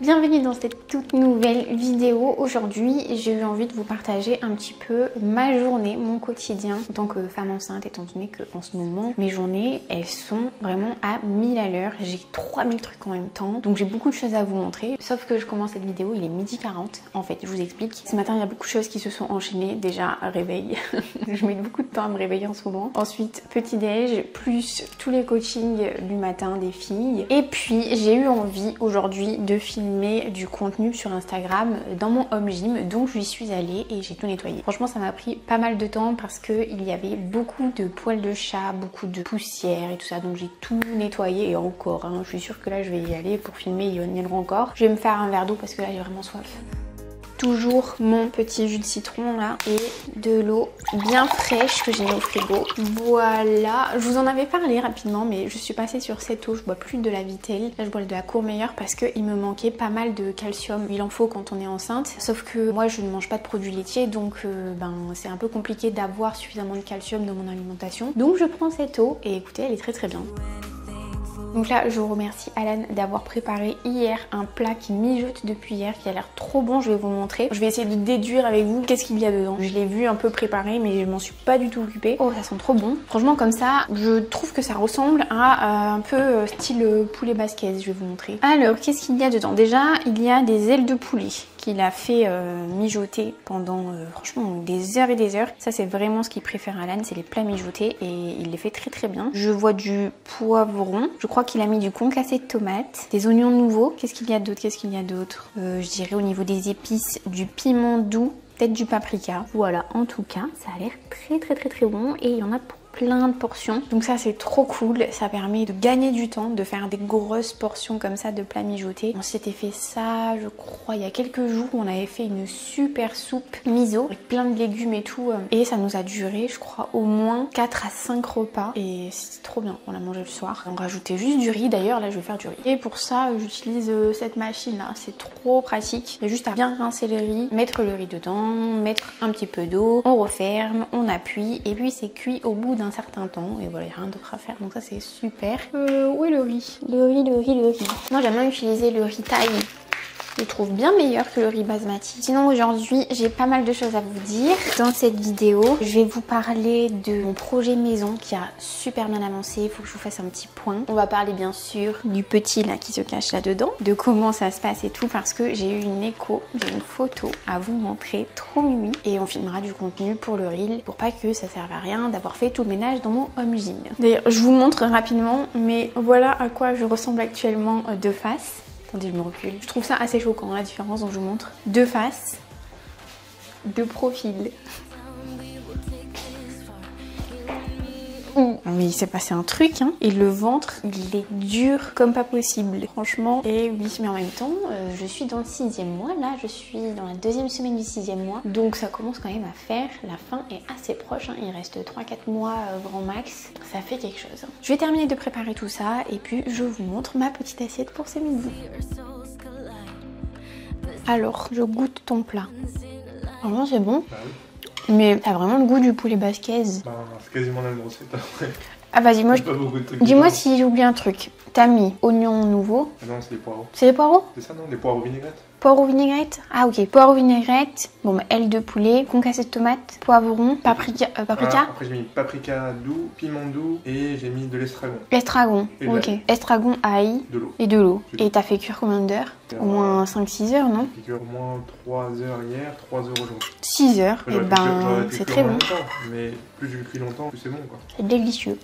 Bienvenue dans cette toute nouvelle vidéo. Aujourd'hui, j'ai eu envie de vous partager un petit peu ma journée, mon quotidien en tant que femme enceinte, étant donné qu'en ce moment, mes journées, elles sont vraiment à 1000 à l'heure. J'ai 3000 trucs en même temps, donc j'ai beaucoup de choses à vous montrer. Sauf que je commence cette vidéo, il est 12h40. En fait, je vous explique. Ce matin, il y a beaucoup de choses qui se sont enchaînées. Déjà, réveil. Je mets beaucoup de temps à me réveiller en ce moment. Ensuite, petit déj, plus tous les coachings du matin des filles. Et puis, j'ai eu envie aujourd'hui de filmer du contenu sur Instagram dans mon home gym, donc j'y suis allée et j'ai tout nettoyé. Franchement, ça m'a pris pas mal de temps parce que il y avait beaucoup de poils de chat, beaucoup de poussière et tout ça, donc j'ai tout nettoyé et encore, hein, je suis sûre que là je vais y aller pour filmer, il y en aura encore. Je vais me faire un verre d'eau parce que là j'ai vraiment soif. Toujours mon petit jus de citron là et de l'eau bien fraîche que j'ai mis au frigo. Voilà, je vous en avais parlé rapidement mais je suis passée sur cette eau, je bois plus de la Vittel. Là je bois de la Courmayeur parce qu'il me manquait pas mal de calcium. Il en faut quand on est enceinte, sauf que moi je ne mange pas de produits laitiers donc c'est un peu compliqué d'avoir suffisamment de calcium dans mon alimentation. Donc je prends cette eau et écoutez, elle est très bien. Donc là, je remercie Alan d'avoir préparé hier un plat qui mijote depuis hier, qui a l'air trop bon, je vais vous montrer. Je vais essayer de déduire avec vous qu'est-ce qu'il y a dedans. Je l'ai vu un peu préparé, mais je m'en suis pas du tout occupée. Oh, ça sent trop bon. Franchement, comme ça, je trouve que ça ressemble à un peu style poulet basquaise, je vais vous montrer. Alors, qu'est-ce qu'il y a dedans? Déjà, il y a des ailes de poulet qu'il a fait mijoter pendant franchement des heures et des heures. Ça c'est vraiment ce qu'il préfère Alan, c'est les plats mijotés et il les fait très bien. Je vois du poivron, je crois qu'il a mis du concassé de tomates, des oignons nouveaux. Qu'est-ce qu'il y a d'autre? Je dirais au niveau des épices, du piment doux, peut-être du paprika. Voilà, en tout cas ça a l'air très bon et il y en a pour plein de portions, donc ça c'est trop cool, ça permet de gagner du temps, de faire des grosses portions comme ça de plats mijotés. On s'était fait ça, je crois, il y a quelques jours, on avait fait une super soupe miso avec plein de légumes et tout, et ça nous a duré, je crois, au moins 4 à 5 repas, et c'était trop bien, on l'a mangé le soir. On rajoutait juste du riz, d'ailleurs là je vais faire du riz. Et pour ça, j'utilise cette machine là, c'est trop pratique, il y a juste à bien rincer le riz, mettre le riz dedans, mettre un petit peu d'eau, on referme, on appuie, et puis c'est cuit au bout d'un certain temps et voilà, il n'y a rien d'autre à faire, donc ça c'est super. Où est le riz? Le riz. Non, j'aime bien utiliser le riz thaï. Je le trouve bien meilleur que le riz basmati. Sinon aujourd'hui j'ai pas mal de choses à vous dire. Dans cette vidéo je vais vous parler de mon projet maison qui a super bien avancé. Il faut que je vous fasse un petit point. On va parler bien sûr du petit là qui se cache là dedans, de comment ça se passe et tout, parce que j'ai eu une écho, j'ai une photo à vous montrer, trop mimi, et on filmera du contenu pour le reel pour pas que ça serve à rien d'avoir fait tout le ménage dans mon home gym. D'ailleurs je vous montre rapidement, mais voilà à quoi je ressemble actuellement de face. Attendez, je me recule. Je trouve ça assez choquant la différence, donc je vous montre. De face, de profil. Mais il s'est passé un truc, hein. Et le ventre, il est dur comme pas possible. Franchement, et oui, mais en même temps, je suis dans le 6e mois. Là, je suis dans la 2e semaine du 6e mois. Donc ça commence quand même à faire. La fin est assez proche, hein. Il reste 3-4 mois grand max. Ça fait quelque chose, hein. Je vais terminer de préparer tout ça et puis je vous montre ma petite assiette pour ce midi. Alors, je goûte ton plat. Vraiment, c'est bon. Mais t'as vraiment le goût du poulet basquaise. Bah, c'est quasiment la même recette après. Ah vas-y, moi dis-moi si j'ai oublié un truc. T'as mis oignons nouveaux. Ah non, c'est des poireaux. C'est des poireaux? C'est ça, non? Des poireaux vinaigrettes. Poireaux vinaigrette? Ah ok, poireaux vinaigrette, bon bah aile de poulet, concassé de tomate, poivron, paprika. Après j'ai mis paprika doux, piment doux et j'ai mis de l'estragon. Estragon, ok. Estragon, ail de l'eau. Et de l'eau. Et t'as fait cuire combien d'heures? Au moins 5-6 heures, non? J'ai fait cuire au moins 3 heures hier, 3 heures aujourd'hui. 6 heures, et ben c'est très bon. Longtemps, mais plus je le cuis longtemps, plus c'est bon quoi. C'est délicieux.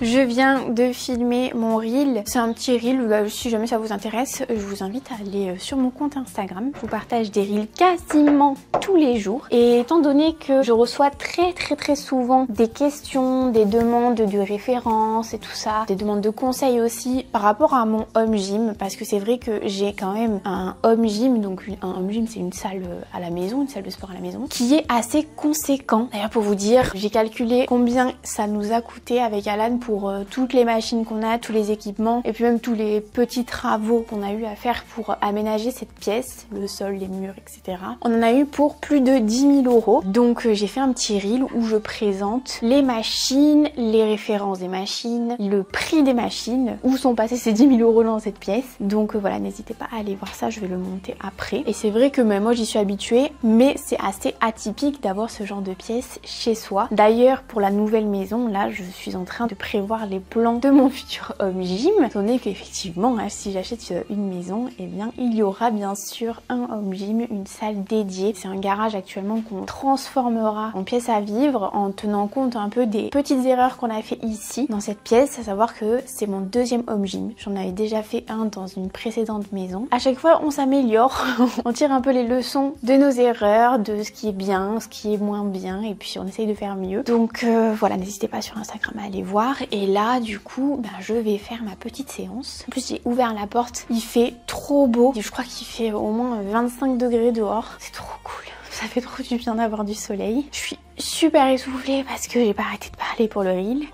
Je viens de filmer mon reel. C'est un petit reel, si jamais ça vous intéresse, je vous invite à aller sur mon compte Instagram. Je vous partage des reels quasiment tous les jours. Et étant donné que je reçois très souvent des questions, des demandes de références et tout ça, des demandes de conseils aussi par rapport à mon home gym, parce que c'est vrai que j'ai quand même un home gym, donc un home gym c'est une salle à la maison, une salle de sport à la maison, qui est assez conséquent. D'ailleurs pour vous dire, j'ai calculé combien ça nous a coûté avec Alan pour toutes les machines qu'on a, tous les équipements et puis même tous les petits travaux qu'on a eu à faire pour aménager cette pièce, le sol, les murs, etc. On en a eu pour plus de 10 000 €. Donc j'ai fait un petit reel où je présente les machines, les références des machines, le prix des machines, où sont passés ces 10 000 € dans cette pièce. Donc voilà, n'hésitez pas à aller voir ça, je vais le monter après. Et c'est vrai que même moi j'y suis habituée, mais c'est assez atypique d'avoir ce genre de pièce chez soi. D'ailleurs pour la nouvelle maison, là je suis en train de prévoir les plans de mon futur home gym, étant donné qu'effectivement hein, si j'achète une maison, eh bien il y aura bien sûr un home gym, une salle dédiée. C'est un garage actuellement qu'on transformera en pièce à vivre en tenant compte un peu des petites erreurs qu'on a fait ici dans cette pièce, à savoir que c'est mon deuxième home gym. J'en avais déjà fait un dans une précédente maison. À chaque fois on s'améliore, on tire un peu les leçons de nos erreurs, de ce qui est bien, ce qui est moins bien, et puis on essaye de faire mieux. Donc voilà, n'hésitez pas sur Instagram à aller voir. Et là du coup ben, je vais faire ma petite séance. En plus j'ai ouvert la porte, il fait trop beau, je crois qu'il fait au moins 25 degrés dehors, c'est trop cool. Ça fait trop du bien d'avoir du soleil. Je suis super essoufflée parce que j'ai pas arrêté de parler pour le reel.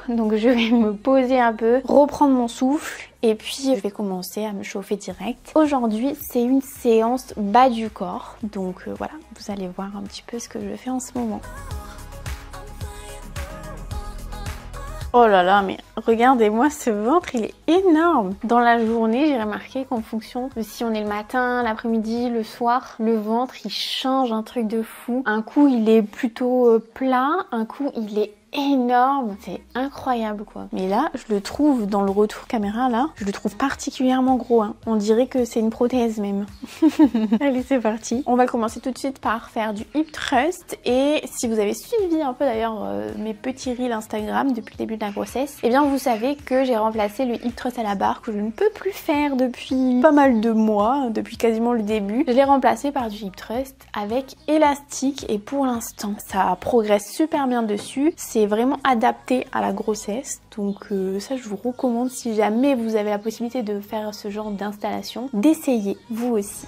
Donc je vais me poser un peu, reprendre mon souffle et puis je vais commencer à me chauffer direct. Aujourd'hui c'est une séance bas du corps. Donc voilà, vous allez voir un petit peu ce que je fais en ce moment. Oh là là, mais regardez-moi ce ventre, il est énorme. Dans la journée, j'ai remarqué qu'en fonction de si on est le matin, l'après-midi, le soir, le ventre il change un truc de fou. Un coup il est plutôt plat, un coup il est énorme, c'est incroyable quoi. Mais là je le trouve dans le retour caméra là, je le trouve particulièrement gros hein. On dirait que c'est une prothèse même. Allez c'est parti. On va commencer tout de suite par faire du hip thrust. Et si vous avez suivi un peu d'ailleurs mes petits reels Instagram depuis le début de la grossesse, et bien vous savez que j'ai remplacé le hip thrust à la barre que je ne peux plus faire depuis pas mal de mois, depuis quasiment le début. Je l'ai remplacé par du hip thrust avec élastique et pour l'instant ça progresse super bien dessus. C'est vraiment adapté à la grossesse, donc ça je vous recommande si jamais vous avez la possibilité de faire ce genre d'installation, d'essayer vous aussi.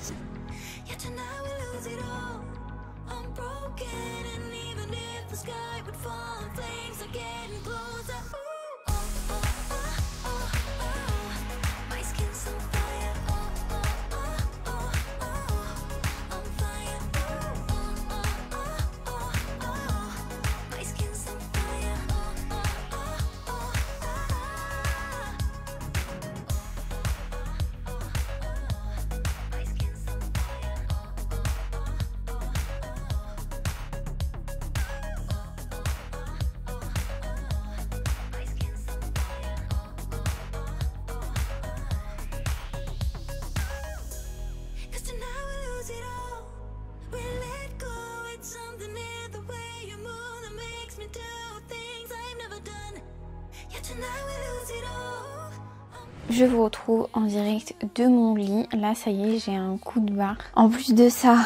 Je vous retrouve en direct de mon lit. Là ça y est, j'ai un coup de barre. En plus de ça,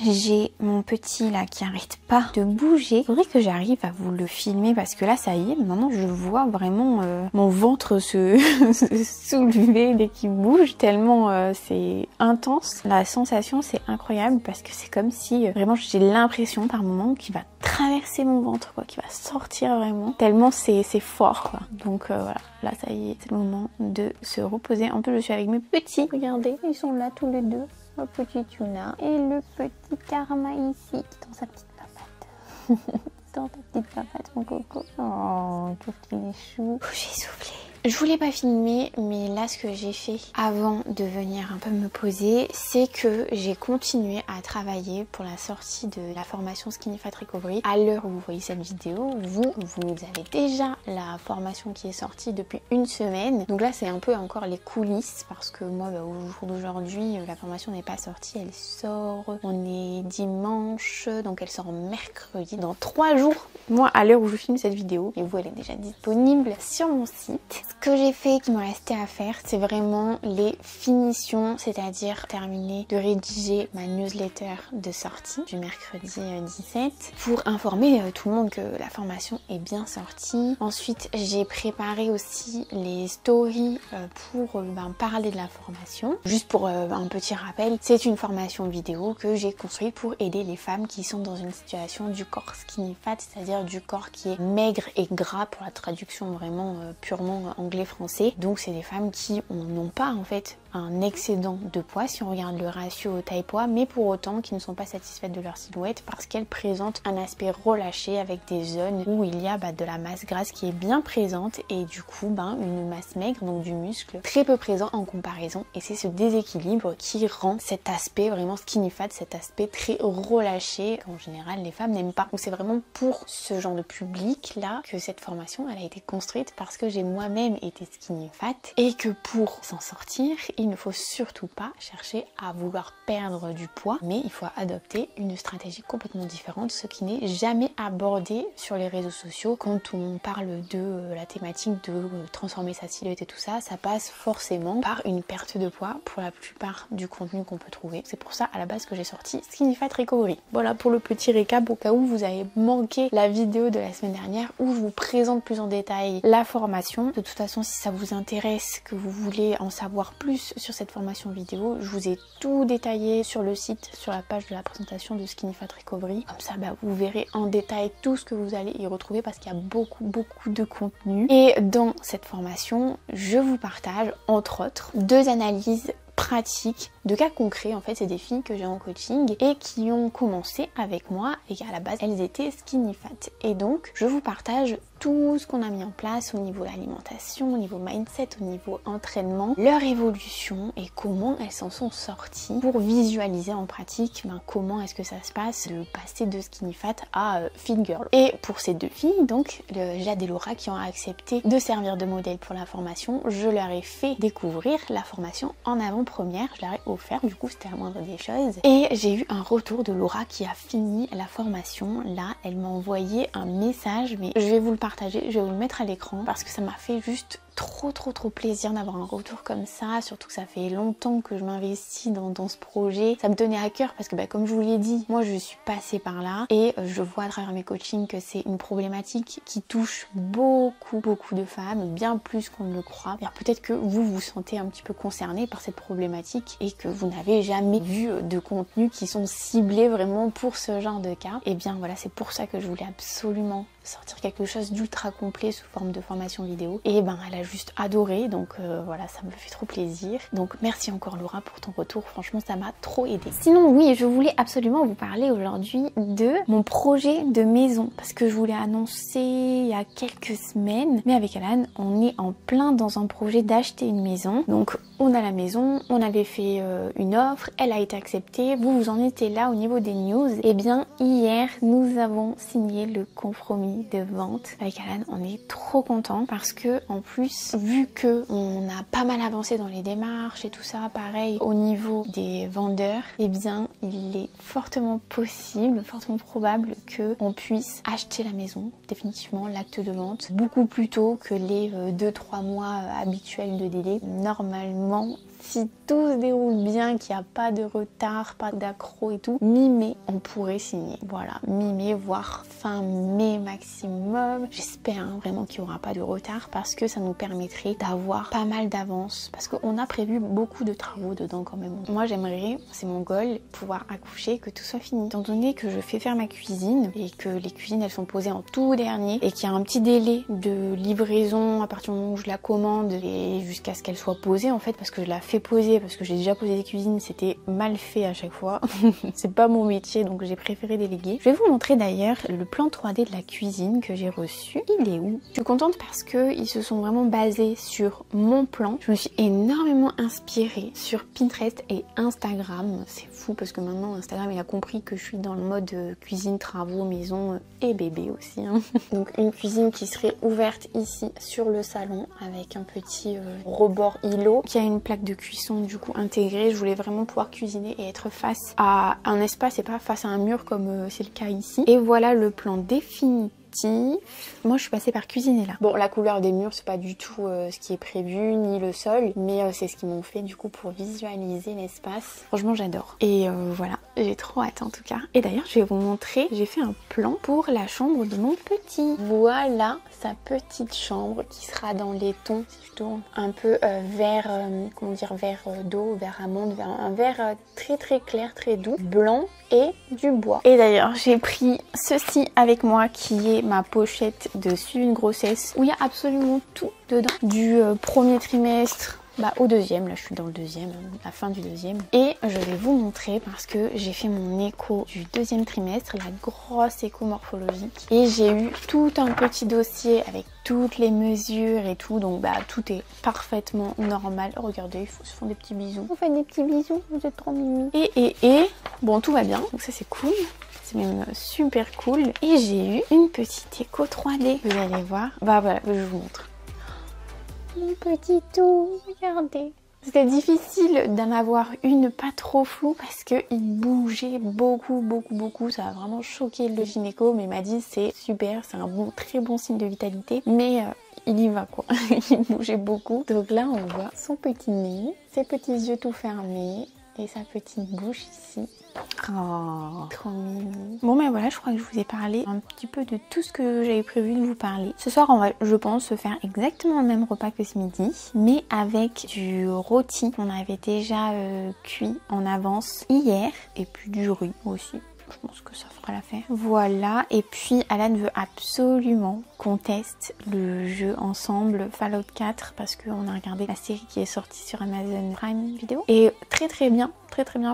j'ai mon petit là qui arrête pas de bouger. Il faudrait que j'arrive à vous le filmer parce que là ça y est, maintenant je vois vraiment mon ventre se soulever dès qu'il bouge, tellement c'est intense. La sensation c'est incroyable parce que c'est comme si vraiment j'ai l'impression par moment qu'il va traverser mon ventre quoi, qu'il va sortir vraiment, tellement c'est fort quoi. Donc voilà, là ça y est, c'est le moment de se reposer. En plus je suis avec mes petits, regardez, ils sont là tous les deux. Le petit Tuna et le petit Karma ici dans sa petite papate. Dans ta petite papate mon coco. Oh, qu'est-ce qu'il est chou. J'ai soufflé. Je voulais pas filmer, mais là ce que j'ai fait avant de venir un peu me poser, c'est que j'ai continué à travailler pour la sortie de la formation Skinny Fat Recovery. À l'heure où vous voyez cette vidéo, vous avez déjà la formation qui est sortie depuis une semaine. Donc là c'est un peu encore les coulisses parce que moi au jour d'aujourd'hui la formation n'est pas sortie, elle sort, on est dimanche, donc elle sort mercredi, dans 3 jours. Moi à l'heure où je filme cette vidéo, et vous elle est déjà disponible sur mon site. Ce que j'ai fait qui me restait à faire, c'est vraiment les finitions, c'est-à-dire terminer de rédiger ma newsletter de sortie du mercredi 17 pour informer tout le monde que la formation est bien sortie. Ensuite, j'ai préparé aussi les stories pour parler de la formation. Juste pour un petit rappel, c'est une formation vidéo que j'ai construite pour aider les femmes qui sont dans une situation du corps skinny fat, c'est-à-dire du corps qui est maigre et gras pour la traduction vraiment purement anglais-français. Donc c'est des femmes qui n'ont pas en fait un excédent de poids si on regarde le ratio taille-poids, mais pour autant qui ne sont pas satisfaites de leur silhouette parce qu'elles présentent un aspect relâché avec des zones où il y a de la masse grasse qui est bien présente et du coup une masse maigre, donc du muscle très peu présent en comparaison, et c'est ce déséquilibre qui rend cet aspect vraiment skinny fat, cet aspect très relâché qu'en général les femmes n'aiment pas. Donc c'est vraiment pour ce genre de public là que cette formation elle a été construite, parce que j'ai moi-même été skinny fat et que pour s'en sortir il ne faut surtout pas chercher à vouloir perdre du poids, mais il faut adopter une stratégie complètement différente, ce qui n'est jamais abordé sur les réseaux sociaux. Quand on parle de la thématique de transformer sa silhouette et tout ça, ça passe forcément par une perte de poids pour la plupart du contenu qu'on peut trouver. C'est pour ça à la base que j'ai sorti Skinny Fat Recovery. Voilà pour le petit récap au cas où vous avez manqué la vidéo de la semaine dernière où je vous présente plus en détail la formation. De toute façon, si ça vous intéresse, que vous voulez en savoir plus sur cette formation vidéo, je vous ai tout détaillé sur le site, sur la page de la présentation de Skinny Fat Recovery. Comme ça, vous verrez en détail tout ce que vous allez y retrouver parce qu'il y a beaucoup de contenu. Et dans cette formation, je vous partage entre autres 2 analyses pratiques de cas concrets. En fait, c'est des filles que j'ai en coaching et qui ont commencé avec moi et à la base elles étaient skinny fat, et donc je vous partage tout ce qu'on a mis en place au niveau alimentation, au niveau mindset, au niveau entraînement, leur évolution et comment elles s'en sont sorties, pour visualiser en pratique comment est-ce que ça se passe de passer de skinny fat à fit girl. Et pour ces 2 filles, donc Jade et Laura, qui ont accepté de servir de modèle pour la formation, je leur ai fait découvrir la formation en avant-première, je leur ai offert, du coup c'était la moindre des choses, et j'ai eu un retour de Laura qui a fini la formation. Là elle m'a envoyé un message, mais je vais vous le partager, je vais vous le mettre à l'écran parce que ça m'a fait juste trop plaisir d'avoir un retour comme ça, surtout que ça fait longtemps que je m'investis dans ce projet. Ça me tenait à cœur parce que comme je vous l'ai dit, moi je suis passée par là et je vois à travers mes coachings que c'est une problématique qui touche beaucoup de femmes, bien plus qu'on ne le croit. Peut-être que vous vous sentez un petit peu concerné par cette problématique et que vous n'avez jamais vu de contenu qui sont ciblés vraiment pour ce genre de cas. Et bien voilà, c'est pour ça que je voulais absolument sortir quelque chose d'ultra complet sous forme de formation vidéo, et elle a juste adoré, donc voilà, ça me fait trop plaisir. Donc merci encore Laura pour ton retour, franchement ça m'a trop aidé. Sinon oui, je voulais absolument vous parler aujourd'hui de mon projet de maison, parce que je vous l'ai annoncé il y a quelques semaines, mais avec Alan on est en plein dans un projet d'acheter une maison. Donc on a la maison, on avait fait une offre, elle a été acceptée, vous en étiez là au niveau des news. Et bien hier nous avons signé le compromis de vente avec Alan. On est trop content parce que en plus, vu que on a pas mal avancé dans les démarches et tout ça, pareil au niveau des vendeurs, et bien il est fortement possible, fortement probable que on puisse acheter la maison, définitivement l'acte de vente, beaucoup plus tôt que les 2-3 mois habituels de délai. Normalement, si tout se déroule bien, qu'il n'y a pas de retard, pas d'accro et tout, mi-mai, on pourrait signer. Voilà, mi-mai, voire fin mai maximum. J'espère vraiment qu'il n'y aura pas de retard parce que ça nous permettrait d'avoir pas mal d'avance. Parce qu'on a prévu beaucoup de travaux dedans quand même. Moi, j'aimerais, c'est mon goal, pouvoir accoucher, que tout soit fini. Étant donné que je fais faire ma cuisine et que les cuisines, elles sont posées en tout dernier et qu'il y a un petit délai de livraison à partir du moment où je la commande et jusqu'à ce qu'elle soit posée en fait, parce que je la fais poser, parce que j'ai déjà posé des cuisines, c'était mal fait à chaque fois. C'est pas mon métier, donc j'ai préféré déléguer. Je vais vous montrer d'ailleurs le plan 3D de la cuisine que j'ai reçu. Il est où? Je suis contente parce que ils se sont vraiment basés sur mon plan. Je me suis énormément inspirée sur Pinterest et Instagram. C'est fou parce que maintenant Instagram il a compris que je suis dans le mode cuisine, travaux, maison et bébé aussi. Donc une cuisine qui serait ouverte ici sur le salon avec un petit rebord îlot qui a une plaque de cuisson du coup intégrée. Je voulais vraiment pouvoir cuisiner et être face à un espace et pas face à un mur comme c'est le cas ici. Et voilà le plan définitif. Moi je suis passée par cuisiner là. Bon, la couleur des murs c'est pas du tout ce qui est prévu, ni le sol, mais c'est ce qu'ils m'ont fait du coup pour visualiser l'espace. Franchement j'adore. Et voilà, j'ai trop hâte en tout cas. Et d'ailleurs je vais vous montrer, j'ai fait un plan pour la chambre de mon petit. Voilà sa petite chambre qui sera dans les tons, si je tourne, un peu vert, comment dire, vert d'eau, vert amande, un vert très clair, très doux, blanc et du bois. Et d'ailleurs j'ai pris ceci avec moi qui est ma pochette de suivi de grossesse où il y a absolument tout dedans, du premier trimestre au deuxième, là je suis dans le deuxième, la fin du deuxième. Et je vais vous montrer parce que j'ai fait mon écho du deuxième trimestre, la grosse écho morphologique. Et j'ai eu tout un petit dossier avec toutes les mesures et tout, donc tout est parfaitement normal. Regardez, ils se font des petits bisous. On fait des petits bisous, vous êtes trop mignons. Et bon, tout va bien, donc ça c'est cool. C'est même super cool. Et j'ai eu une petite écho 3D. Vous allez voir. Voilà, je vous montre. Mon petit tout, regardez. C'était difficile d'en avoir une pas trop floue parce qu'il bougeait beaucoup. Ça a vraiment choqué le gynéco, mais il m'a dit c'est super, c'est un très bon signe de vitalité. Mais il y va quoi, il bougeait beaucoup. Donc là on voit son petit nez, ses petits yeux tout fermés et sa petite bouche ici. Oh, trop mignon. Bon voilà, je crois que je vous ai parlé un petit peu de tout ce que j'avais prévu de vous parler. Ce soir on va, je pense, se faire exactement le même repas que ce midi, mais avec du rôti qu'on avait déjà cuit en avance hier, et puis du riz aussi. Je pense que ça fera l'affaire. Voilà, et puis Alan veut absolument qu'on teste le jeu ensemble Fallout 4 parce qu'on a regardé la série qui est sortie sur Amazon Prime Video. Et très bien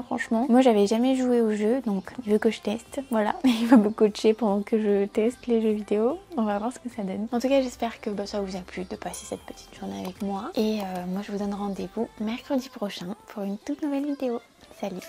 franchement. Moi j'avais jamais joué au jeu, donc il veut que je teste. Voilà, il va me coacher pendant que je teste les jeux vidéo. On va voir ce que ça donne. En tout cas j'espère que ça vous a plu de passer cette petite journée avec moi. Et moi je vous donne rendez-vous mercredi prochain pour une toute nouvelle vidéo. Salut!